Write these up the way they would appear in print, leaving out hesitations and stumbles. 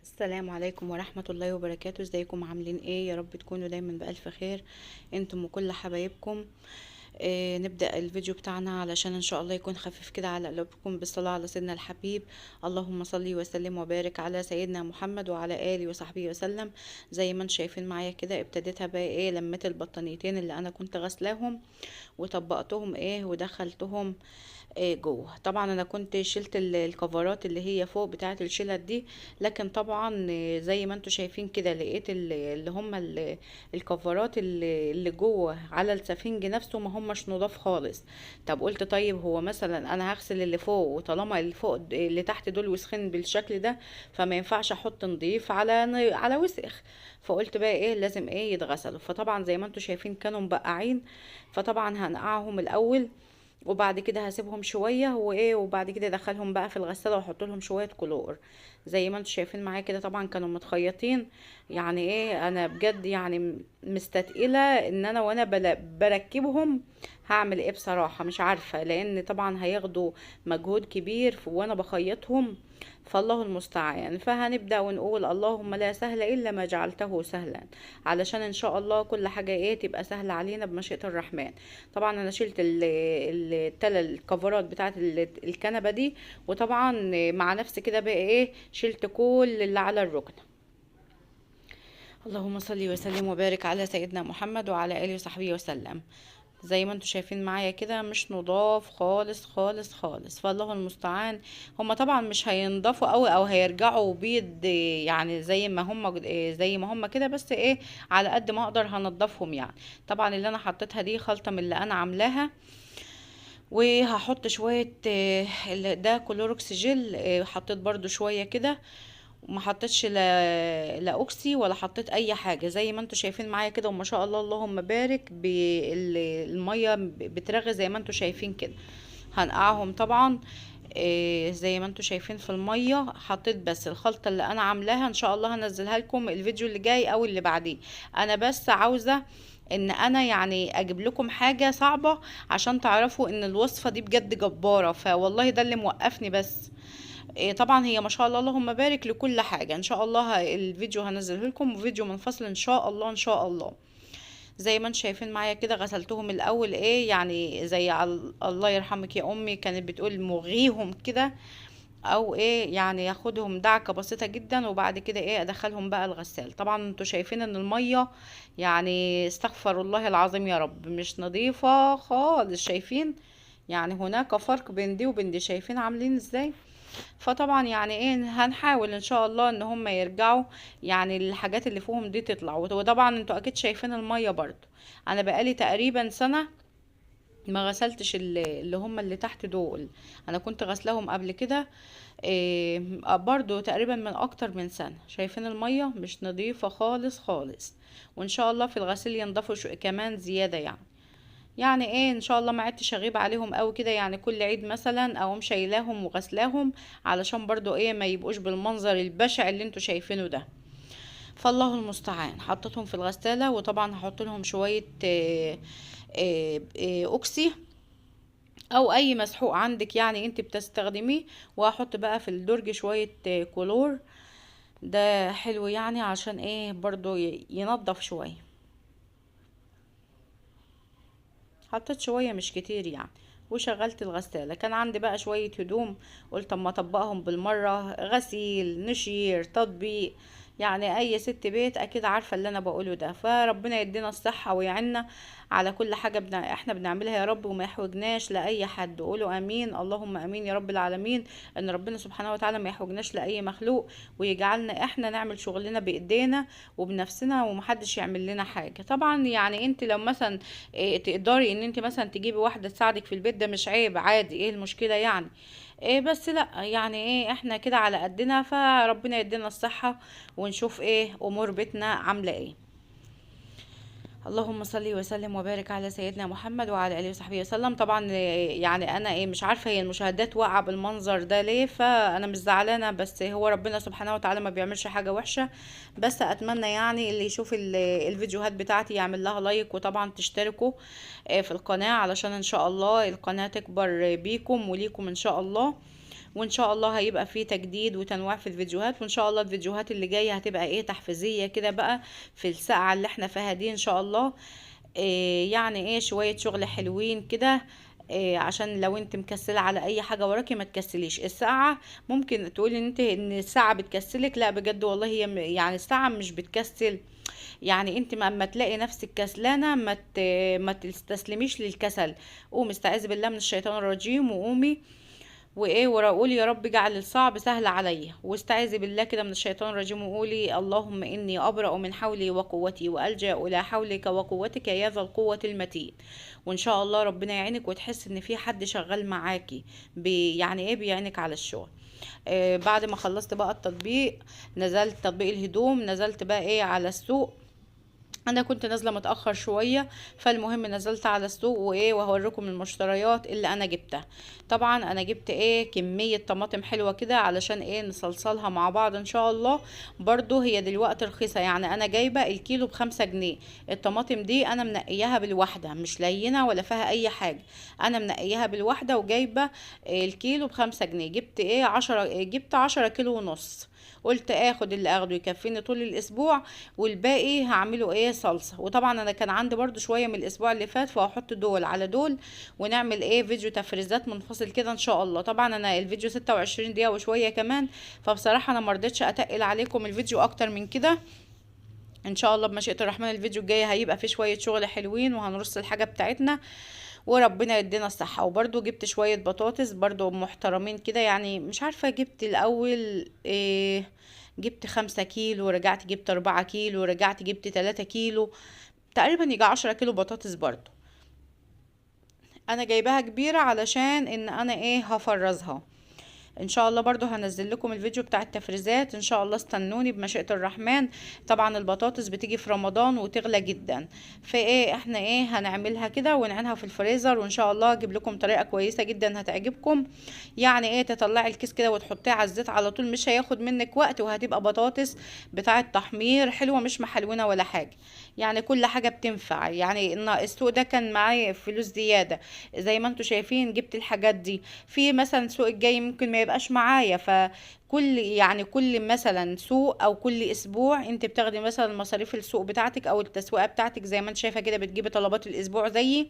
السلام عليكم ورحمة الله وبركاته. ازيكم عاملين ايه؟ يا رب تكونوا دايما بألف خير، انتم وكل حبايبكم. نبدأ الفيديو بتاعنا علشان ان شاء الله يكون خفيف كده على قلوبكم بالصلاة على سيدنا الحبيب. اللهم صلي وسلم وبارك على سيدنا محمد وعلى آله وصحبه وسلم. زي ما انتم شايفين معايا كده ابتديتها بقى لميت البطانيتين اللي انا كنت غسلاهم وطبقتهم ودخلتهم جوه. طبعا انا كنت شلت الكفرات اللي هي فوق بتاعه الشلت دي، لكن طبعا زي ما انتم شايفين كده لقيت اللي هم الكفرات اللي جوه على السفنج نفسه ما همش نضاف خالص. طب قلت طيب هو مثلا انا هغسل اللي فوق، وطالما اللي فوق اللي تحت دول وسخين بالشكل ده فما ينفعش احط نضيف على وسخ. فقلت بقى لازم يتغسلوا. فطبعا زي ما انتم شايفين كانوا مبقعين، فطبعا هنقعهم الاول وبعد كده هسيبهم شويه وبعد كده ادخلهم بقى في الغساله واحط لهم شويه كلور. زي ما انتم شايفين معايا كده طبعا كانوا متخيطين. يعني انا بجد يعني مستتقله ان انا وانا بركبهم هعمل ايه بصراحه، مش عارفه، لان طبعا هياخدوا مجهود كبير وانا بخيطهم. فالله المستعان. فهنبدأ ونقول اللهم لا سهل إلا ما جعلته سهلا، علشان إن شاء الله كل حاجة تبقى سهلة علينا بمشيئة الرحمن. طبعا أنا شلت الكفرات بتاعت الكنبة دي، وطبعا مع نفسي كده بقى شلت كل اللي على الركن. اللهم صل وسلم وبارك على سيدنا محمد وعلى آله وصحبه وسلم. زي ما انتم شايفين معايا كده مش نضاف خالص خالص خالص، فالله المستعان. هما طبعا مش هينضفوا قوي او هيرجعوا بيض، يعني زي ما هما كده، بس على قد ما اقدر هنضفهم يعني. طبعا اللي انا حطيتها دي خلطة من اللي انا عاملاها، وهحط شوية ده كلوروكس جل. حطيت برضو شوية كده، وما حطيتش لا اوكسي ولا حطيت اي حاجه. زي ما انتم شايفين معايا كده وما شاء الله اللهم بارك، بالميه بترغي زي ما انتم شايفين كده. هنقعهم طبعا. زي ما انتم شايفين في الميه حطيت بس الخلطه اللي انا عاملاها. ان شاء الله هنزلها لكم الفيديو اللي جاي او اللي بعديه. انا بس عاوزه ان انا يعني اجيب لكم حاجه صعبه عشان تعرفوا ان الوصفه دي بجد جباره، فوالله ده اللي موقفني بس. طبعا هي ما شاء الله اللهم بارك لكل حاجة. ان شاء الله الفيديو هنزله لكم فيديو منفصل ان شاء الله ان شاء الله. زي ما انتم شايفين معايا كده غسلتهم الاول، يعني زي الله يرحمك يا امي كانت بتقول مغيهم كده، او يعني ياخدهم دعكة بسيطة جدا وبعد كده ادخلهم بقى الغسال. طبعا انتوا شايفين ان المية يعني استغفر الله العظيم يا رب مش نظيفة خالص. شايفين يعني هناك فرق بين دي وبين دي، شايفين عاملين ازاي. فطبعا يعني هنحاول ان شاء الله ان هم يرجعوا، يعني الحاجات اللي فيهم دي تطلع. وطبعا انتوا اكيد شايفين المية برضو. انا بقالي تقريبا سنة ما غسلتش اللي هم اللي تحت دول. انا كنت غسلهم قبل كده برضو تقريبا من اكتر من سنة. شايفين المية مش نظيفة خالص خالص، وان شاء الله في الغسيل ينضفوا كمان زيادة يعني ان شاء الله ما عدتش اغيب عليهم قوي كده، يعني كل عيد مثلا اقوم شايلاهم وغسلاهم علشان برضو ما يبقوش بالمنظر البشع اللي انتوا شايفينه ده. فالله المستعان. حطيتهم في الغسالة، وطبعا هحط لهم شوية اوكسي او اي مسحوق عندك يعني انت بتستخدميه. وهحط بقى في الدرج شوية كلور. ده حلو يعني عشان برضو ينضف شوية. حطيت شوية مش كتير يعني، وشغلت الغسالة. كان عندي بقى شوية هدوم، قلت اما اطبقهم بالمرة، غسيل نشير تطبيق. يعني اي ست بيت اكيد عارفة اللي انا بقوله ده. فربنا يدينا الصحة ويعيننا على كل حاجة احنا بنعملها يا رب، وما يحوجناش لأي حد. قولوا امين اللهم امين يا رب العالمين. ان ربنا سبحانه وتعالى ما يحوجناش لأي مخلوق، ويجعلنا احنا نعمل شغلنا بايدينا وبنفسنا، ومحدش يعمل لنا حاجة. طبعا يعني انت لو مثلا تقدري ان انت مثلا تجيبي واحدة تساعدك في البيت، ده مش عيب، عادي، ايه المشكلة يعني. بس لا يعني احنا كده على قدنا. فربنا يدينا الصحة ونشوف امور بيتنا عاملة اللهم صل وسلم وبارك على سيدنا محمد وعلى اله وصحبه وسلم. طبعا يعني انا مش عارفه هي المشاهدات واقعه بالمنظر ده ليه. فانا مش زعلانه، بس هو ربنا سبحانه وتعالى ما بيعملش حاجه وحشه. بس اتمنى يعني اللي يشوف الفيديوهات بتاعتي يعمل لها لايك، وطبعا تشتركوا في القناه علشان ان شاء الله القناه تكبر بيكم وليكم ان شاء الله. وان شاء الله هيبقى فيه تجديد وتنويع في الفيديوهات، وان شاء الله الفيديوهات اللي جايه هتبقى ايه تحفيزيه كده بقى في الساعه اللي احنا فيها دي ان شاء الله. إيه يعني ايه شويه شغل حلوين كده. إيه عشان لو انت مكسله على اي حاجه وراكي ما تكسليش. الساعه ممكن تقولي ان الساعه بتكسلك، لا بجد والله هي يعني الساعه مش بتكسل. يعني انت ما تلاقي نفسك كسلانه ما تستسلميش للكسل. قومي استعيذي بالله من الشيطان الرجيم وقومي وايه وقولي يا رب اجعل الصعب سهل عليا، واستعيذي بالله كده من الشيطان الرجيم وقولي اللهم اني ابرأ من حولي وقوتي والجأ الى حولك وقوتك يا ذا القوة المتين. وان شاء الله ربنا يعينك وتحس ان في حد شغال معاكي يعني ايه بيعينك على الشغل. بعد ما خلصت بقى التطبيق، نزلت تطبيق الهدوم، نزلت بقى ايه على السوق. انا كنت نازله متاخر شويه، فالمهم نزلت على السوق وايه وهوريكم المشتريات اللي انا جبتها. طبعا انا جبت ايه كميه طماطم حلوه كده علشان ايه نصلصلها مع بعض ان شاء الله. برضو هي دلوقتي رخيصه، يعني انا جايبه الكيلو ب5 جنيه. الطماطم دي انا منقياها بالواحده، مش لينه ولا فيها اي حاجه. انا منقياها بالواحده وجايبه الكيلو ب5 جنيه. جبت ايه 10، جبت 10 كيلو ونص. قلت اخد اللي اخده يكفيني طول الاسبوع، والباقي هعمله ايه صلصة. وطبعا انا كان عندي برضو شوية من الاسبوع اللي فات، فهحط دول على دول ونعمل ايه فيديو تفريزات منفصل كده ان شاء الله. طبعا انا الفيديو 26 دقيقة وشوية كمان، فبصراحة انا مرضتش اتقل عليكم الفيديو اكتر من كده. ان شاء الله بمشيئة الرحمن الفيديو الجاي هيبقى فيه شوية شغل حلوين وهنرص الحاجة بتاعتنا وربنا يدينا الصحة. وبرضو جبت شوية بطاطس برضو محترمين كده، يعني مش عارفة جبت الأول إيه، جبت 5 كيلو، رجعت جبت 4 كيلو، رجعت جبت 3 كيلو، تقريبا يجي 10 كيلو بطاطس برضو. أنا جايباها كبيرة علشان إن أنا إيه هفرزها. ان شاء الله برضو هنزل لكم الفيديو بتاع التفريزات ان شاء الله، استنوني بمشيئة الرحمن. طبعا البطاطس بتيجي في رمضان وتغلى جدا، فايه احنا ايه هنعملها كده ونعينها في الفريزر، وان شاء الله اجيب لكم طريقة كويسة جدا هتعجبكم. يعني ايه تطلعي الكيس كده وتحطيه على الزيت على طول، مش هياخد منك وقت، وهتبقى بطاطس بتاعة تحمير حلوة مش محلونة ولا حاجة. يعني كل حاجة بتنفع. يعني ان السوق ده كان معايا فلوس زيادة زي ما انتوا شايفين جبت الحاجات دي. في مثلا السوق الجاي ممكن ما يبقاش معايا، فكل يعني كل مثلا سوق او كل اسبوع انت بتاخدي مثلا مصاريف السوق بتاعتك او التسويقه بتاعتك زي ما انت شايفه كده، بتجيبي طلبات الاسبوع زيي.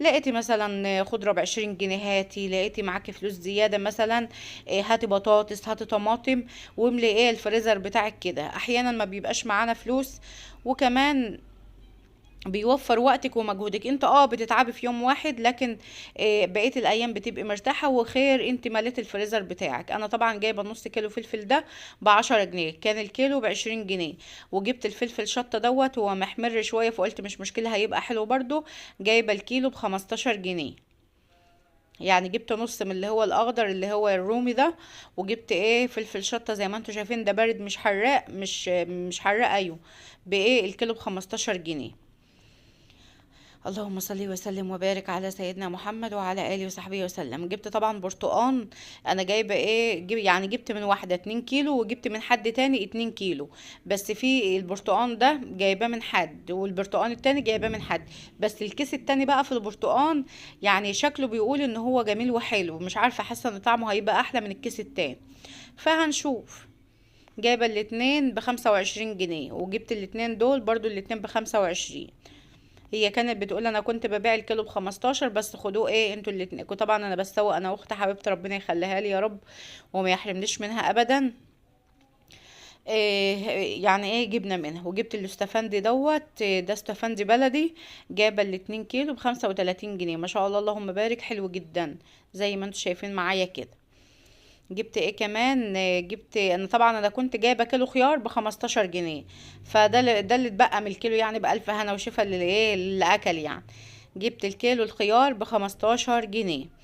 لقيتي مثلا خضره ب20 جنيه هاتي، لقيتي معاكي فلوس زياده مثلا هاتي بطاطس هاتي طماطم، واملي ايه الفريزر بتاعك كده. احيانا ما بيبقاش معانا فلوس، وكمان بيوفر وقتك ومجهودك. انت بتتعبي في يوم واحد، لكن بقية الايام بتبقي مرتاحة وخير. انت مليت الفريزر بتاعك. انا طبعا جايبة نص كيلو فلفل ده ب10 جنيه، كان الكيلو ب20 جنيه. وجبت الفلفل شطة دوت هو محمر شوية، فقلت مش مشكلة هيبقى حلو برضو. جايبة الكيلو ب15 جنيه. يعني جبت نص من اللي هو الاخضر اللي هو الرومي ده، وجبت ايه فلفل شطة زي ما انتوا شايفين ده بارد مش حراق، مش حراق ايوه. بايه الكيلو ب15 جنيه. اللهم صل وسلم وبارك على سيدنا محمد وعلى اله وصحبه وسلم. جبت طبعا برتقان. انا جايبه ايه يعني جبت من واحده 2 كيلو وجبت من حد تاني 2 كيلو. بس في البرتقان ده جايباه من حد، والبرتقان التاني جايباه من حد. بس الكيس التاني بقى في البرتقان يعني شكله بيقول ان هو جميل وحلو، مش عارفه حاسه ان طعمه هيبقى احلى من الكيس التاني، فهنشوف. جايبه الاتنين ب25 جنيه، وجبت الاتنين دول برضو الاتنين ب25. هي كانت بتقول انا كنت ببيع الكيلو ب15، بس خدوه ايه انتوا الاتنين. طبعا انا بسوق انا واختي حبيبتي ربنا يخليها لي يا رب وما يحرمنيش منها ابدا. إيه يعني ايه جبنا منها. وجبت الاستفندي دوت ده استفندي بلدي، جايبه ال2 كيلو ب35 جنيه. ما شاء الله اللهم بارك حلو جدا زي ما انتوا شايفين معايا كده. جبت ايه كمان جبت انا طبعا انا كنت جايبه كيلو خيار ب15 جنيه، فده ده اللي اتبقى من الكيلو، يعني بألف هنا وشفا اللي ايه اللي اكل يعني. جبت الكيلو الخيار ب15 جنيه.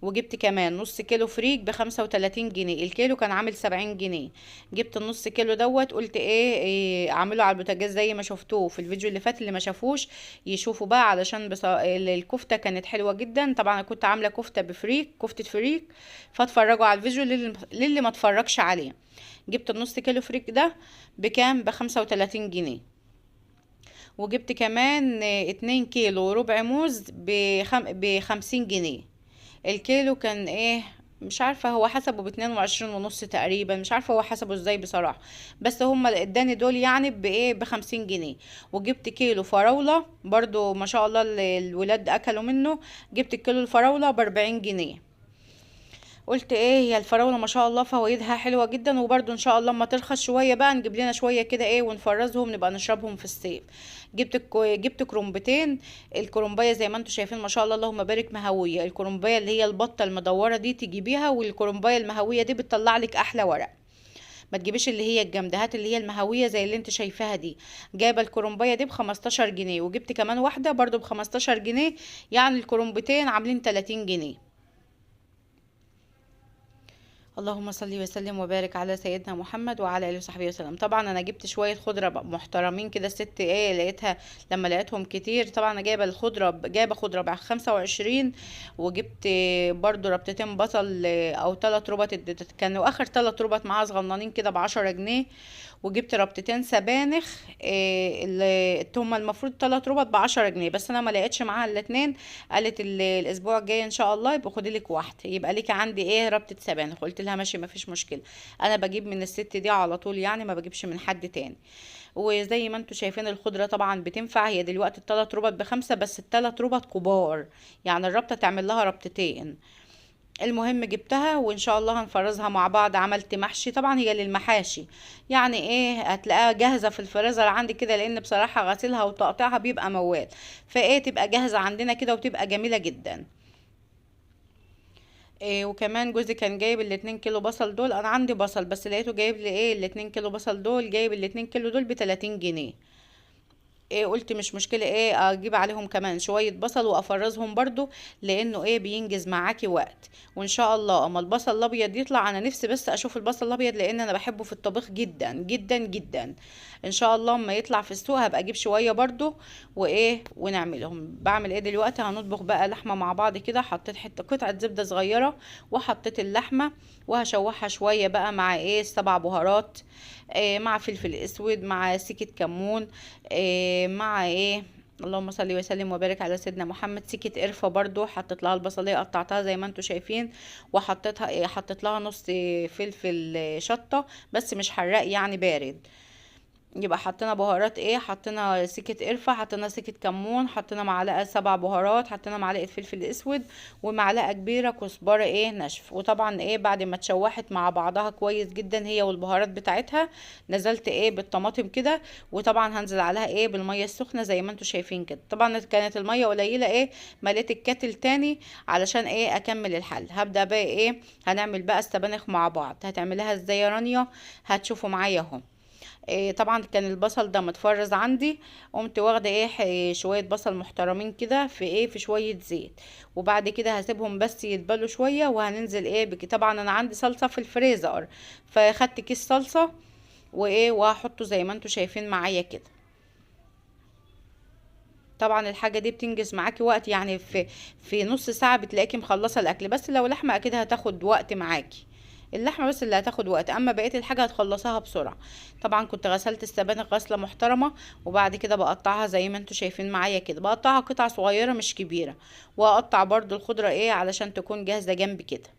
وجبت كمان نص كيلو فريك ب35 جنيه. الكيلو كان عامل 70 جنيه. جبت النص كيلو دوت قلت إيه اعمله على البوتاجاز زي ما شفتوه في الفيديو اللي فات. اللي ما شافوش يشوفوا بقى، علشان الكفتة كانت حلوة جدا. طبعا انا كنت عاملة كفتة بفريك، كفتة فريك، فاتفرجوا على الفيديو للي ما اتفرجش عليه. جبت النص كيلو فريك ده بكام ب35 جنيه. وجبت كمان 2 كيلو وربع موز ب50 جنيه. الكيلو كان ايه مش عارفة هو حسبه ب22.5 تقريبا، مش عارفة هو حسبه ازاي بصراحة. بس هما اداني دول يعني بايه ب50 جنيه. وجبت كيلو فراولة برضو ما شاء الله الولاد اكلوا منه. جبت الكيلو الفراولة ب40 جنيه. قلت ايه هي الفراولة ما شاء الله فوائدها حلوة جدا، وبرضو ان شاء الله اما ترخص شوية بقى نجيب لنا شوية كده ايه ونفرزهم نبقى نشربهم في الصيف. جبت كرومبتين. الكرومبايه زي ما انتم شايفين ما شاء الله اللهم بارك مهوية. الكرومبايه اللي هي البطة المدورة دي تجيبيها، والكرومبايه المهوية دي بتطلع لك احلى ورق. ما تجيبيش اللي هي الجامده، هات اللي هي المهويه زي اللي انت شايفاها دي. جايبه الكرومبايه دي ب15 جنيه، وجبت كمان واحده برضو ب15 جنيه. يعني الكرومبتين عاملين 30 جنيه. اللهم صل وسلم وبارك على سيدنا محمد وعلى اله وصحبه وسلم. طبعا انا جبت شويه خضره محترمين كده. الست ايه لقيتها لما لقيتهم كتير، طبعا انا جايبه خضره ب25. وجبت برضو ربطتين بصل او 3 ربط كانوا اخر 3 ربط معاها صغننين كده ب10 جنيه. وجبت ربطتين سبانخ اللي هما المفروض 3 ربط ب10 جنيه، بس انا ما لقيتش معاها الاتنين. قالت الاسبوع الجاي ان شاء الله يبقى خدي لك واحده، يبقى لك عندي ايه ربطه سبانخ. قلت لها ماشي ما فيش مشكله. انا بجيب من الست دي على طول يعني، ما بجيبش من حد تاني. وزي ما انتم شايفين الخضره طبعا بتنفع. هي دلوقتي ال3 ربط ب5، بس ال3 ربط كبار. يعني الربطه تعمل لها ربطتين. المهم جبتها وان شاء الله هنفرزها مع بعض. عملت محشي، طبعا هي للمحاشي. يعني ايه هتلاقيها جاهزة في الفريزر عندي كده، لان بصراحة غسيلها وتقطيعها بيبقى موال. فايه تبقى جاهزة عندنا كده وتبقى جميلة جدا. إيه وكمان جوزي كان جايب ال2 كيلو بصل دول. انا عندي بصل بس لقيته جايب لي ايه ال2 كيلو بصل دول، جايب ال2 كيلو دول ب30 جنيه. ايه قلت مش مشكلة ايه اجيب عليهم كمان شوية بصل وافرزهم برضو، لانه ايه بينجز معاكي وقت. وان شاء الله اما البصل الابيض يطلع، انا نفسي بس اشوف البصل الابيض لان انا بحبه في الطبيخ جدا جدا جدا. ان شاء الله اما يطلع في السوق هبقى اجيب شوية برضو. وايه ونعملهم. بعمل ايه دلوقتي هنطبخ بقى لحمة مع بعض كده. حطيت حتة قطعة زبدة صغيرة وحطيت اللحمة، وهشوحها شوية بقى مع ايه 7 بهارات. مع فلفل اسود، مع سكة كمون، مع ايه اللهم صل وسلم وبارك على سيدنا محمد سكة قرفة برضو. حطيت لها البصلية قطعتها زي ما انتم شايفين. وحطيتها حطيت لها نص فلفل شطة بس مش حراق يعني بارد. يبقى حطينا بهارات ايه، حطينا سكة قرفة، حطينا سكة كمون، حطينا معلقة 7 بهارات، حطينا معلقة فلفل اسود، ومعلقة كبيرة كزبرة ايه ناشف. وطبعا ايه بعد ما اتشوحت مع بعضها كويس جدا هي والبهارات بتاعتها، نزلت ايه بالطماطم كده. وطبعا هنزل عليها ايه بالمية السخنة زي ما انتم شايفين كده. طبعا كانت المية قليلة ايه، مليت الكاتل تاني علشان ايه اكمل الحل. هبدأ بقى ايه هنعمل بقى السبانخ مع بعض. هتعملها ازاي يا رانيا؟ هتشوفوا معايا اهو. إيه طبعا كان البصل ده متفرز عندي. قمت واخده ايه شويه بصل محترمين كده في ايه في شويه زيت. وبعد كده هسيبهم بس يتبلوا شويه، وهننزل ايه طبعا انا عندي صلصه في الفريزر، فاخدت كيس صلصه وايه وهحطه زي ما انتم شايفين معايا كده. طبعا الحاجه دي بتنجز معاكي وقت يعني في نص ساعه بتلاقيكي مخلصه الاكل. بس لو لحمه اكيد هتاخد وقت معاكي. اللحمه بس اللي هتاخد وقت، اما بقيه الحاجه هتخلصها بسرعه. طبعا كنت غسلت السبانخ غسله محترمه. وبعد كده بقطعها زي ما انتم شايفين معايا كده، بقطعها قطع صغيره مش كبيره. واقطع برضو الخضره ايه علشان تكون جاهزه جنبي كده.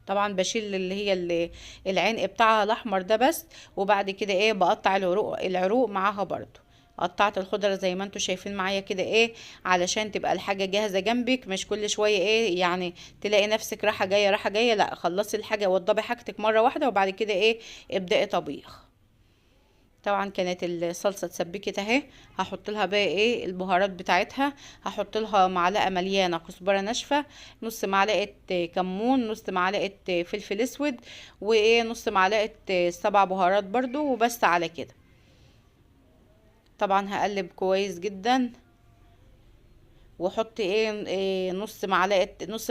طبعا بشيل اللي العين بتاعها الاحمر ده بس. وبعد كده ايه بقطع العروق معاها برضو. قطعت الخضرة زي ما انتوا شايفين معايا كده ايه علشان تبقى الحاجة جاهزة جنبك، مش كل شوية ايه يعني تلاقي نفسك راحة جاية راحة جاية. لا خلصي الحاجة وضبي حاجتك مرة واحدة، وبعد كده ايه ابدأي طبيخ. طبعا كانت الصلصه اتسبكت اهي. هحط لها بقى ايه البهارات بتاعتها. هحط لها معلقه مليانه كزبره ناشفه، نص معلقه كمون، نص معلقه فلفل اسود، وايه نص معلقه 7 بهارات برضو، وبس على كده. طبعا هقلب كويس جدا. واحط إيه نص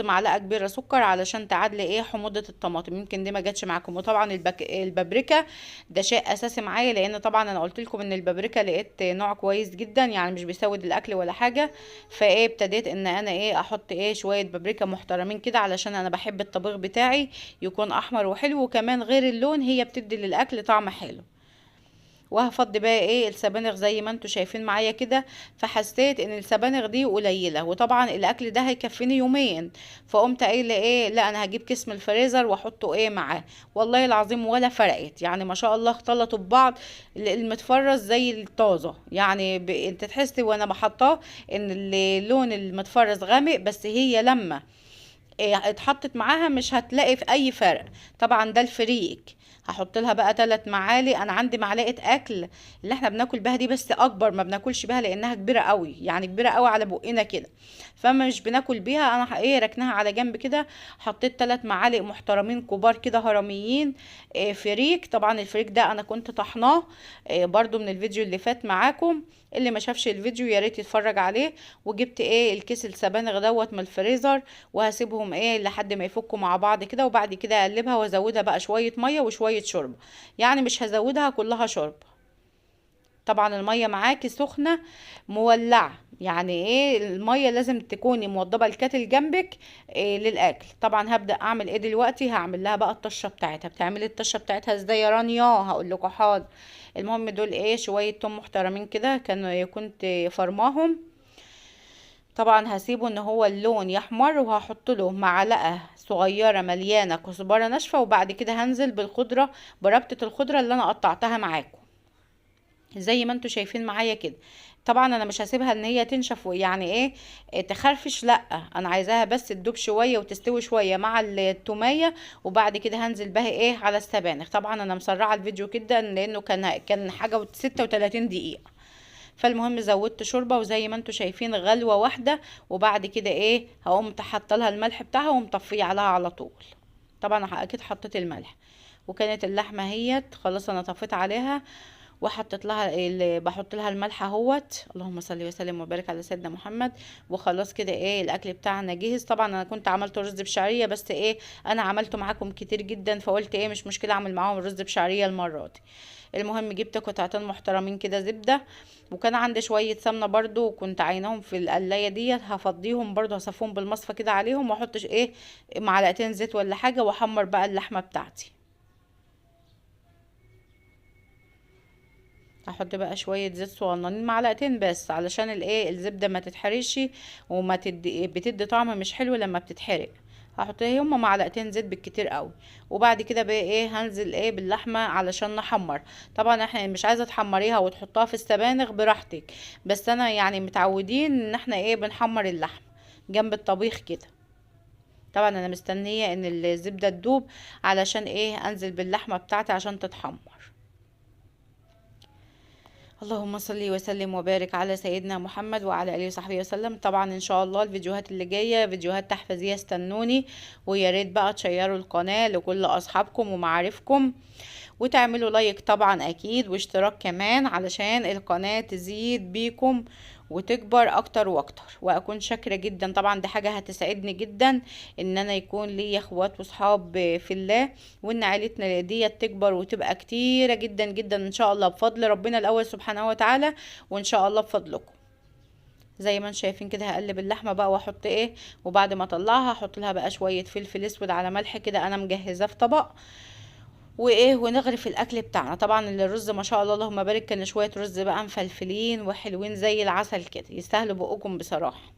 معلقه كبيره سكر علشان تعادل ايه حموضه الطماطم. يمكن دي ما جاتش معاكم. وطبعا البابريكا ده شيء اساسي معايا، لان طبعا انا قلت لكم ان البابريكا لقيت نوع كويس جدا يعني مش بيسود الاكل ولا حاجه. فايه ابتديت ان انا ايه احط ايه شويه بابريكا محترمين كده، علشان انا بحب الطبيخ بتاعي يكون احمر وحلو، وكمان غير اللون هي بتدي للاكل طعم حلو. وهفضي بقى ايه السبانخ زي ما انتوا شايفين معايا كده. فحسيت ان السبانخ دي قليله، وطبعا الاكل ده هيكفيني يومين. فقمت قايله ايه، لا انا هجيب كيس من الفريزر واحطه ايه معاه. والله العظيم ولا فرقت، يعني ما شاء الله اختلطوا ببعض. المتفرز زي الطازه، يعني انت تحسي وانا بحطاه ان اللون المتفرز غامق، بس هي لما اتحطت معاها مش هتلاقي في اي فرق. طبعا ده الفريك. هحط لها بقى 3 معالق. انا عندي معلقه اكل اللي احنا بناكل بها دي، بس اكبر ما بناكلش بها لانها كبيره قوي، يعني كبيره قوي على بقنا كده. فما مش بناكل بيها. انا ايه ركناها على جنب كده. حطيت 3 معالق محترمين كبار كده هرميين فريك. طبعا الفريك ده انا كنت طحناه برضو من الفيديو اللي فات معاكم. اللي ما شافش الفيديو يا ريت يتفرج عليه. وجبت ايه الكيس السبانغ دوت من الفريزر، وهسيبهم ايه لحد ما يفكوا مع بعض كده. وبعد كده اقلبها وازودها بقى شويه ميه وشويه شوربه، يعني مش هزودها كلها شوربه. طبعا الميه معاكي سخنه مولعه، يعني ايه الميه لازم تكوني موضبه الكاتل جنبك إيه للاكل. طبعا هبدا اعمل ايه دلوقتي، هعمل لها بقى الطشه بتاعتها. بتعملي الطشه بتاعتها ازاي يا رانيا؟ هقول لكم حاضر. المهم دول ايه شويه توم محترمين كده كنت فرماهم. طبعا هسيبه ان هو اللون يحمر، وهحط له معلقه صغيره مليانه كزبره ناشفه. وبعد كده هنزل بالخضره، بربطه الخضره اللي انا قطعتها معاكم زي ما انتوا شايفين معايا كده. طبعا انا مش هسيبها ان هي تنشف يعني ايه تخرفش، لا انا عايزاها بس تدوب شويه وتستوي شويه مع التوميه. وبعد كده هنزل بها ايه على السبانخ. طبعا انا مسرعه الفيديو كده لانه كان حاجه 36 دقيقه. فالمهم زودت شوربه، وزي ما انتوا شايفين غلوه واحده. وبعد كده ايه هقوم حاطه لها الملح بتاعها ومطفيه عليها على طول. طبعا اكيد حطيت الملح. وكانت اللحمه هيت خلاص انا طفيت عليها، وحطيت لها بحط لها الملح اهوت. اللهم صل وسلم وبارك على سيدنا محمد. وخلاص كده ايه الاكل بتاعنا جهز. طبعا انا كنت عملت رز بشعريه، بس ايه انا عملته معاكم كتير جدا، فقلت ايه مش مشكله اعمل معاهم رز بشعريه المره دي. المهم جبت قطعتين محترمين كده زبده، وكان عندي شويه سمنه برضو، وكنت عيناهم في القلايه ديت. هفضيهم برضو هصفهم بالمصفى كده عليهم، واحط ايه معلقتين زيت ولا حاجه، واحمر بقى اللحمه بتاعتي. هحط بقى شويه زيت صغننين معلقتين بس علشان الايه الزبده ما تتحرقش، وما بتدي طعم مش حلو لما بتتحرق. هحط هما معلقتين زيت بالكتير قوي. وبعد كده بقى ايه هنزل ايه باللحمه علشان نحمر. طبعا احنا مش عايزه تحمريها وتحطها في السبانخ براحتك، بس انا يعني متعودين ان احنا ايه بنحمر اللحم جنب الطبيخ كده. طبعا انا مستنيه ان الزبده تدوب علشان ايه انزل باللحمه بتاعتي عشان تتحمر. اللهم صل وسلم وبارك على سيدنا محمد وعلى اله وصحبه وسلم. طبعا ان شاء الله الفيديوهات اللي جايه فيديوهات تحفيزيه استنوني. ويا ريت بقى تشيروا القناه لكل اصحابكم ومعارفكم، وتعملوا لايك طبعا اكيد، واشتراك كمان علشان القناه تزيد بيكم وتكبر اكتر واكتر. واكون شاكره جدا طبعا، دي حاجه هتسعدني جدا ان انا يكون لي اخوات وصحاب في الله، وان عيلتنا دي تكبر وتبقى كتيره جدا جدا ان شاء الله بفضل ربنا الاول سبحانه وتعالى، وان شاء الله بفضلكم. زي ما انتم شايفين كده هقلب اللحمه بقى واحط ايه. وبعد ما اطلعها احط لها بقى شويه فلفل اسود على ملح كده انا مجهزاه في طبق. وايه ونغرف الاكل بتاعنا. طبعا الرز ما شاء الله اللهم بارك كان شويه رز بقى مفلفلين وحلوين زي العسل كده، يستاهلوا بقكم بصراحه.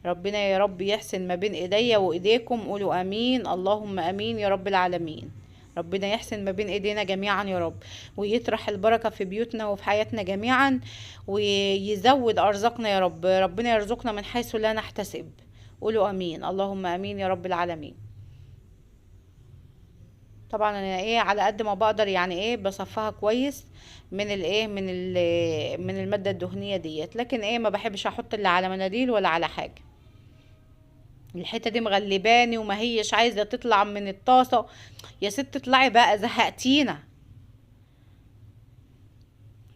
ربنا يا رب يحسن ما بين ايديا وايديكم. قولوا امين اللهم امين يا رب العالمين. ربنا يحسن ما بين ايدينا جميعا يا رب، ويطرح البركه في بيوتنا وفي حياتنا جميعا، ويزود ارزاقنا يا رب. ربنا يرزقنا من حيث لا نحتسب. قولوا امين اللهم امين يا رب العالمين. طبعا انا ايه على قد ما بقدر يعني ايه بصفها كويس من الايه من الماده الدهنيه ديت، لكن ايه ما بحبش احط اللي على مناديل ولا على حاجه. الحته دي مغلباني وما هيش عايزه تطلع من الطاسه. يا ست اطلعي بقى زهقتينا.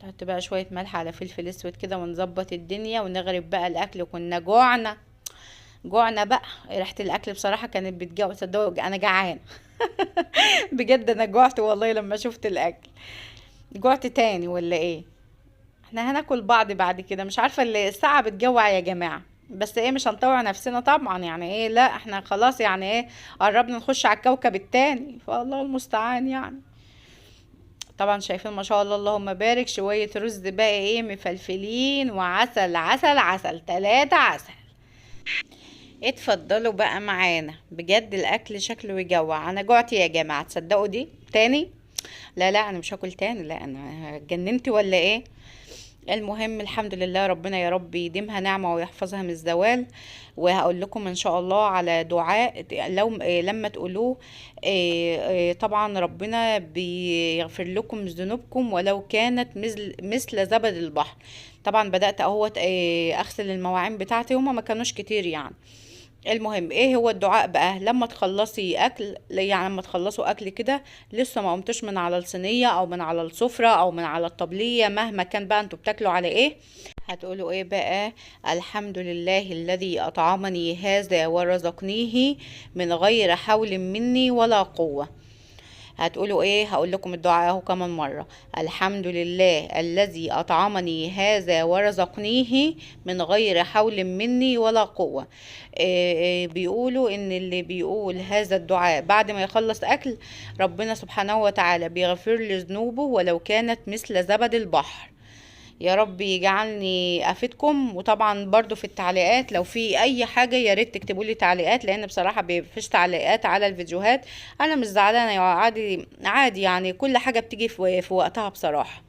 نحط بقى شويه ملح على فلفل اسود كده ونظبط الدنيا ونغرب بقى الاكل. كنا جوعنا جوعنا بقى. ريحه الاكل بصراحه كانت بتجوع. صدقوا انا جعان. بجد انا جوعت والله لما شفت الاكل. جوعت تاني ولا ايه؟ احنا هناكل بعض بعد كده. مش عارفه اللي الساعه بتجوع يا جماعه، بس ايه مش هنطوع نفسنا طبعا، يعني ايه لا احنا خلاص يعني ايه قربنا نخش على الكوكب التاني، فالله المستعان يعني. طبعا شايفين ما شاء الله اللهم بارك، شوية رز بقى ايه مفلفلين وعسل عسل عسل 3 عسل. اتفضلوا بقى معانا، بجد الاكل شكله يجوع. انا جوعت يا جماعة، تصدقوا دي تاني؟ لا لا انا مش هاكل تاني، لا انا اتجننت ولا ايه؟ المهم الحمد لله، ربنا يا رب يديمها نعمة ويحفظها من الزوال. وهقول لكم ان شاء الله على دعاء لو لما تقولوه طبعا ربنا بيغفر لكم ذنوبكم ولو كانت مثل زبد البحر. طبعا بدأت اهوت اغسل المواعين بتاعتي، هما ما كانوش كتير يعني. المهم ايه هو الدعاء بقى لما تخلصي اكل، يعني لما تخلصوا اكل كده لسه ما قمتوش من على الصينيه او من على السفره او من على الطبليه، مهما كان بقى انتوا بتاكلوا على ايه، هتقولوا ايه بقى؟ الحمد لله الذي اطعمني هذا ورزقنيه من غير حول مني ولا قوه. هتقولوا ايه؟ هقول لكم الدعاء اهو كمان مرة. الحمد لله الذي اطعمني هذا ورزقنيه من غير حول مني ولا قوة. بيقولوا ان اللي بيقول هذا الدعاء بعد ما يخلص اكل، ربنا سبحانه وتعالى بيغفر له ذنوبه ولو كانت مثل زبد البحر. يا رب يجعلني افيدكم. وطبعا برضو في التعليقات لو في اي حاجه يا ريت تكتبوا لي تعليقات، لان بصراحه مفيش تعليقات على الفيديوهات. انا مش زعلانه يا عادي عادي، يعني كل حاجه بتيجي في وقتها بصراحه.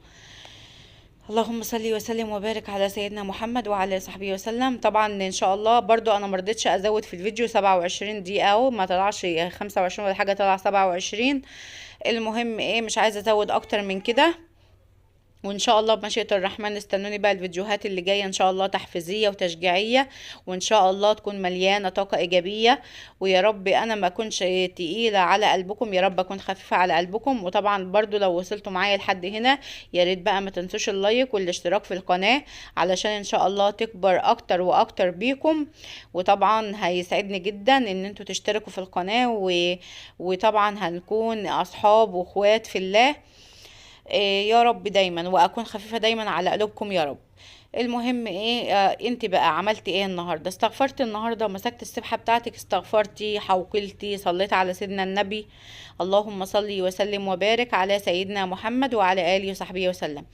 اللهم صل وسلم وبارك على سيدنا محمد وعلى صحبه وسلم. طبعا ان شاء الله برضو انا مرضتش ازود في الفيديو 27 دقيقه اهو، ما طلعش 25 ولا حاجه، طلع 27. المهم ايه، مش عايزه ازود اكتر من كده. وان شاء الله بمشيئة الرحمن استنوني بقى الفيديوهات اللي جايه ان شاء الله تحفيزيه وتشجيعيه، وان شاء الله تكون مليانه طاقه ايجابيه. ويا رب انا ما اكونش تقيله على قلبكم، يا رب اكون خفيفه على قلبكم. وطبعا برضو لو وصلتوا معايا لحد هنا يا ريت بقى ما تنسوش اللايك والاشتراك في القناه، علشان ان شاء الله تكبر اكتر واكتر بيكم. وطبعا هيسعدني جدا ان انتوا تشتركوا في القناه وطبعا هنكون اصحاب واخوات في الله. يا رب دايما، واكون خفيفة دايما على قلوبكم يا رب. المهم ايه، انت بقى عملتي ايه النهارده؟ استغفرت النهارده؟ مسكت السبحه بتاعتك استغفرتي؟ حوقلتي؟ صليت على سيدنا النبي؟ اللهم صل وسلم وبارك على سيدنا محمد وعلى اله وصحبه وسلم.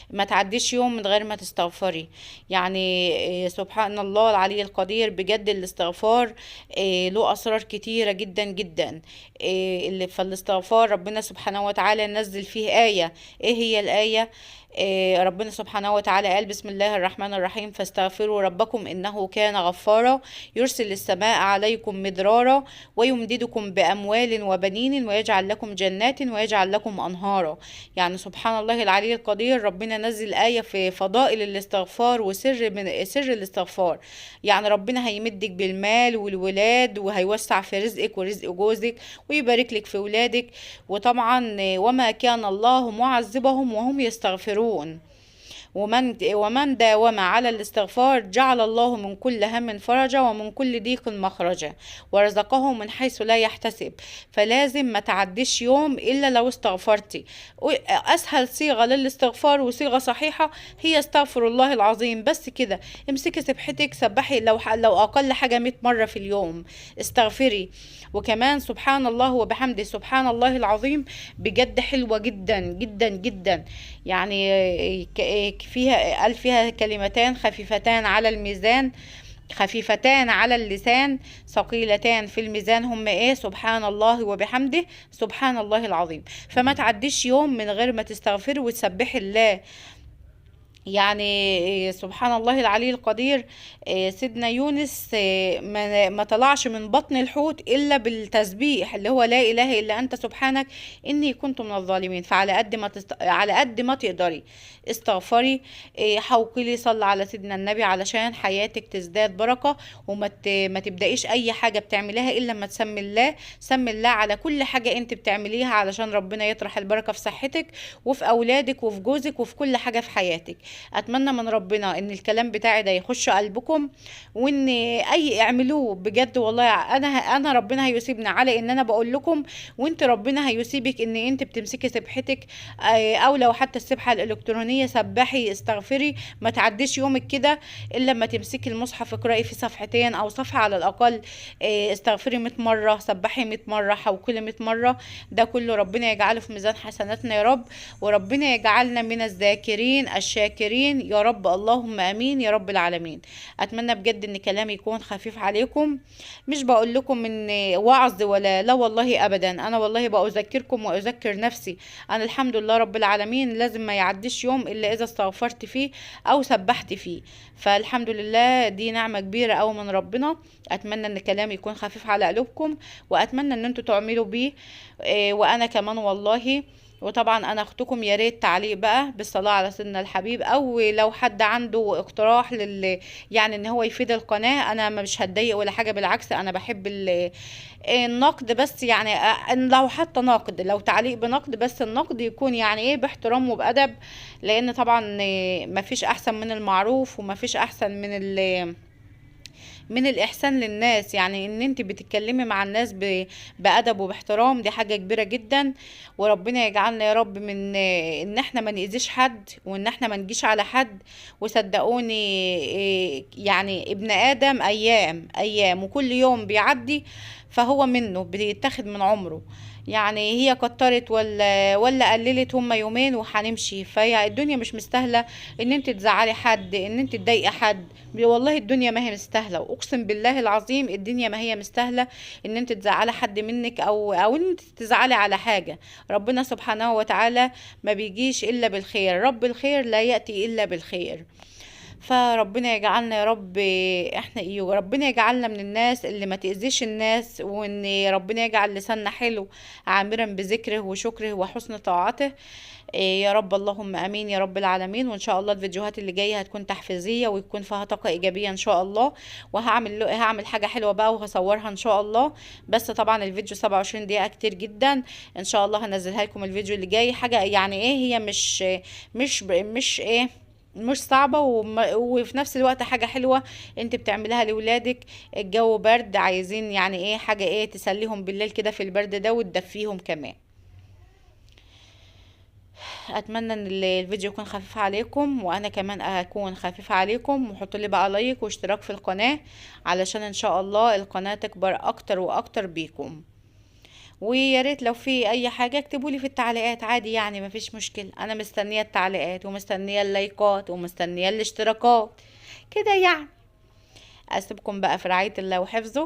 ما تعديش يوم من غير ما تستغفري. يعني سبحان الله العلي القدير، بجد الاستغفار له اسرار كتيره جدا جدا. اللي في الاستغفار ربنا سبحانه وتعالى نزل فيه ايه. ايه هي الايه؟ ربنا سبحانه وتعالى قال بسم الله الرحمن الرحيم فاستغفروا ربكم إنه كان غفارا يرسل السماء عليكم مدرارا ويمددكم بأموال وبنين ويجعل لكم جنات ويجعل لكم أنهارا. يعني سبحان الله العلي القدير، ربنا نزل آية في فضائل الاستغفار وسر من سر الاستغفار. يعني ربنا هيمدك بالمال والولاد، وهيوسع في رزقك ورزق جوزك، ويبارك لك في ولادك. وطبعا وما كان الله معذبهم وهم يستغفرون. ومن داوم على الاستغفار جعل الله من كل هم فرجا ومن كل ضيق مخرجا ورزقه من حيث لا يحتسب. فلازم ما تعديش يوم الا لو استغفرتي. اسهل صيغه للاستغفار وصيغه صحيحه هي استغفر الله العظيم، بس كده. امسكي سبحتك، سبحي لو اقل حاجه 100 مره في اليوم استغفري. وكمان سبحان الله وبحمده سبحان الله العظيم، بجد حلوه جدا جدا جدا. يعني فيها قال فيها كلمتان خفيفتان على الميزان، خفيفتان على اللسان ثقيلتان في الميزان، هم ايه؟ سبحان الله وبحمده سبحان الله العظيم. فما تعديش يوم من غير ما تستغفري وتسبحي الله. يعني سبحان الله العلي القدير، سيدنا يونس ما طلعش من بطن الحوت الا بالتسبيح اللي هو لا اله الا انت سبحانك اني كنت من الظالمين. فعلى قد ما على قد ما تقدري استغفري، حوقلي، صلي على سيدنا النبي علشان حياتك تزداد بركه. ما تبدايش اي حاجه بتعمليها الا لما تسمي الله. سمي الله على كل حاجه انت بتعمليها علشان ربنا يطرح البركه في صحتك وفي اولادك وفي جوزك وفي كل حاجه في حياتك. اتمنى من ربنا ان الكلام بتاعي ده يخش قلبكم، وان اي اعملوه بجد والله. انا ربنا هيسيبني على ان انا بقول لكم، وانت ربنا هيسيبك ان انت بتمسكي سبحتك. او لو حتى السبحه الالكترونيه، سبحي استغفري، ما تعديش يومك كده الا لما تمسكي المصحف اقراي في صفحتين او صفحه على الاقل. استغفري 100 مره، سبحي 100 مره، حوكلي 100 مره. ده كله ربنا يجعله في ميزان حسناتنا يا رب، وربنا يجعلنا من الذاكرين الشاكرين يا رب، اللهم امين يا رب العالمين. اتمنى بجد ان كلامي يكون خفيف عليكم. مش بقول لكم ان وعظ ولا لا والله ابدا، انا والله بأذكركم واذكر نفسي. انا الحمد لله رب العالمين لازم ما يعديش يوم الا اذا استغفرت فيه او سبحت فيه، فالحمد لله دي نعمة كبيرة أوي من ربنا. اتمنى ان كلامي يكون خفيف على قلوبكم، واتمنى ان انتوا تعملوا بيه. وانا كمان والله. وطبعا انا اختكم، يا ريت تعليق بقى بالصلاه على سيدنا الحبيب، او لو حد عنده اقتراح يعني ان هو يفيد القناه، انا مش هتضايق ولا حاجه، بالعكس انا بحب النقد، بس يعني لو حتى نقد، لو تعليق بنقد، بس النقد يكون يعني ايه باحترام وبأدب، لان طبعا مفيش احسن من المعروف، ومفيش احسن من الإحسان للناس. يعني إن أنت بتتكلمي مع الناس بأدب وباحترام، دي حاجة كبيرة جدا. وربنا يجعلنا يا رب من إن احنا ما نأذيش حد، وإن احنا ما نجيش على حد. وصدقوني يعني ابن آدم أيام أيام، وكل يوم بيعدي فهو منه بيتاخد من عمره. يعني هي كترت ولا قللت، هما يومين وهنمشي. فهي الدنيا مش مستاهله ان انت تزعلي حد، ان انت تضايقي حد. والله الدنيا ما هي مستاهله، واقسم بالله العظيم الدنيا ما هي مستاهله ان انت تزعلي حد منك، او ان انت تزعلي على حاجه. ربنا سبحانه وتعالى ما بيجيش الا بالخير، رب الخير لا ياتي الا بالخير. فربنا يجعلنا يا رب احنا ربنا يجعلنا من الناس اللي ما تأذيش الناس، وان ربنا يجعل لساننا حلو عامرا بذكره وشكره وحسن طاعته. يا رب اللهم امين يا رب العالمين. وان شاء الله الفيديوهات اللي جايه هتكون تحفيزيه ويكون فيها طاقه ايجابيه ان شاء الله. هعمل حاجه حلوه بقى وهصورها ان شاء الله. بس طبعا الفيديو 27 دقيقه كتير جدا. ان شاء الله هنزلها لكم الفيديو اللي جاي، حاجه يعني ايه، هي مش ايه، مش صعبة، وفي نفس الوقت حاجة حلوة انت بتعملها لولادك. الجو برد، عايزين يعني ايه حاجة ايه تسليهم بالليل كده في البرد ده وتدفيهم كمان. اتمنى ان الفيديو يكون خفيف عليكم، وانا كمان اكون خفيفة عليكم. وحطوا لي بقى لايك واشتراك في القناة، علشان ان شاء الله القناة تكبر اكتر واكتر بيكم. ويا ريت لو في اي حاجه اكتبوا لي في التعليقات عادي، يعني مفيش مشكله، انا مستنيه التعليقات ومستنيه اللايكات ومستنيه الاشتراكات كده يعني. اسيبكم بقى في رعايه الله وحفظه.